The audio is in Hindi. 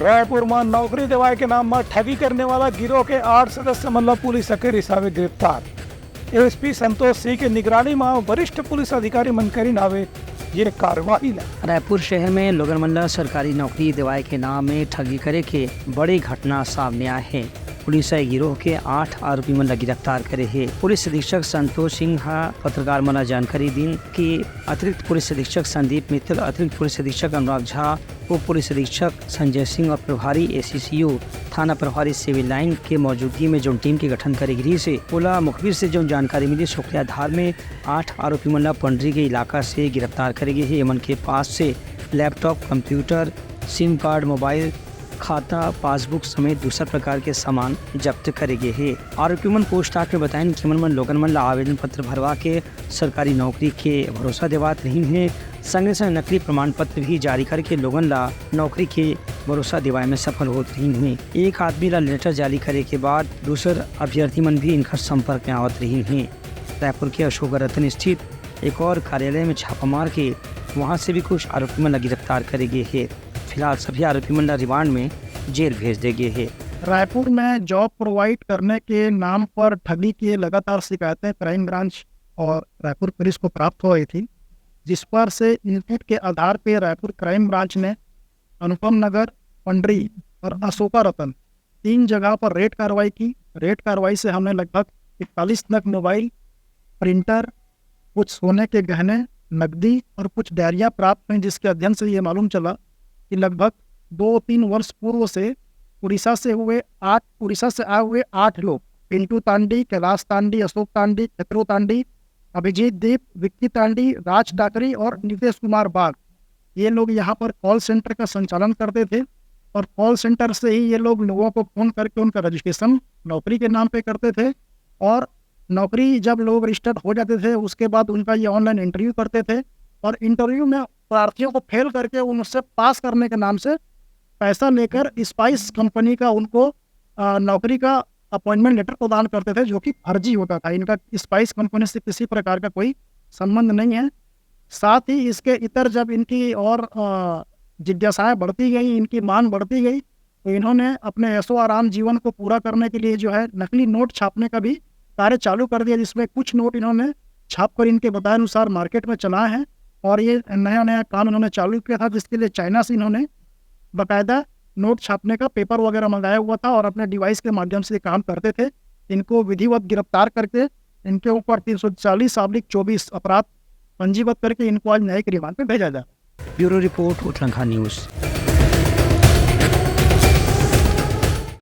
रायपुर में नौकरी दिवाए के नाम में ठगी करने वाला गिरोह के 8 सदस्य मतलब पुलिस के रिसावे गिरफ्तार। एसपी संतोष सिंह की निगरानी में वरिष्ठ पुलिस अधिकारी मनकरी नावे ये कार्रवाई ला। रायपुर शहर में लोगन मन सरकारी नौकरी दिवाए के नाम में ठगी करे के बड़ी घटना सामने आए हैं। पुलिस गिरोह के 8 आरोपी मन गिरफ्तार करे है। पुलिस अधीक्षक संतोष सिंह पत्रकार मन जानकारी दी कि अतिरिक्त पुलिस अधीक्षक संदीप मित्तल, अतिरिक्त पुलिस अधीक्षक अनुराग झा, उप पुलिस अधीक्षक संजय सिंह और प्रभारी एसीसीयू थाना प्रभारी सिविल लाइन के मौजूदगी में जो टीम के गठन करेगी से ओला मुखबिर से जो जानकारी मिली शुक्रिया आधार में 8 आरोपी मन पंडरी के इलाका से गिरफ्तार करेगी है। एमन के पास से laptop, computer, SIM card, mobile, खाता, पासबुक समेत दूसरा प्रकार के सामान जब्त करेगे है। आरोपी मन पूछताछ में बताएं कि मन लोगन मन आवेदन पत्र भरवा के सरकारी नौकरी के भरोसा दिवात रही है। संगे संग नकली प्रमाण पत्र भी जारी करके लोगन ला नौकरी के भरोसा दिवाए में सफल हो रही है। एक आदमी ला लेटर जारी करे के बाद दूसर अभ्यर्थी मन भी इनका संपर्क में आवत रही है। रायपुर के अशोक रतन स्थित एक और कार्यालय में छापा मार के वहाँ से भी कुछ आरोपी मन गिरफ्तार करे गए है। फिलहाल सभी आरोपी मन रिमांड में जेल भेज दे गए है। रायपुर में जॉब प्रोवाइड करने के नाम पर ठगी की लगातार शिकायतें क्राइम ब्रांच और रायपुर पुलिस को प्राप्त हो रही थी, जिस पर से इनपुट के आधार पर रायपुर क्राइम ब्रांच ने अनुपम नगर, पंडरी और अशोका रतन 3 जगह पर रेड कार्रवाई की। रेड कार्रवाई से हमने लगभग 41 नग मोबाइल, प्रिंटर, कुछ सोने के गहने, नकदी और कुछ डायरियाँ प्राप्त हुई, जिसके अध्ययन से ये मालूम चला कि लगभग 2-3 वर्ष पूर्व से उड़ीसा से आए हुए 8 लोग, पिंटू तांडी, कैलाश तांडी, अशोक तांडी, चक्रो तांडी, अभिजीत दीप, विक्की तांडी, राज डाकरी और नितेश कुमार बाग, ये लोग यहाँ पर कॉल सेंटर का संचालन करते थे और कॉल सेंटर से ही ये लोग लोगों को फ़ोन करके उनका रजिस्ट्रेशन नौकरी के नाम पे करते थे और नौकरी जब लोग रजिस्टर्ड हो जाते थे उसके बाद उनका ये ऑनलाइन इंटरव्यू करते थे और इंटरव्यू में प्रार्थियों को फेल करके उनसे पास करने के नाम से पैसा लेकर स्पाइस कंपनी का उनको नौकरी का अपॉइंटमेंट लेटर प्रदान करते थे, जो कि फर्जी होता था। इनका स्पाइस कंपनी से किसी प्रकार का कोई संबंध नहीं है। साथ ही इसके इतर जब इनकी और जिज्ञासाएँ बढ़ती गई, इनकी मांग बढ़ती गई, तो इन्होंने अपने ऐशो आराम जीवन को पूरा करने के लिए जो है नकली नोट छापने का भी कार्य चालू कर दिया, जिसमें कुछ नोट इन्होंने छाप कर इनके बताए अनुसार मार्केट में चलाए हैं। और ये नया काम इन्होंने चालू किया था, जिसके लिए चाइना से इन्होंने बाकायदा नोट छापने का पेपर वगैरह मंगाया हुआ था और अपने डिवाइस के माध्यम से काम करते थे। इनको विधिवत गिरफ्तार करके इनके ऊपर 340/24 अपराध पंजीबद्ध करके इनको आज न्यायिक रिमांड पे भेजा जाए। Bureau report Uttarakhand news.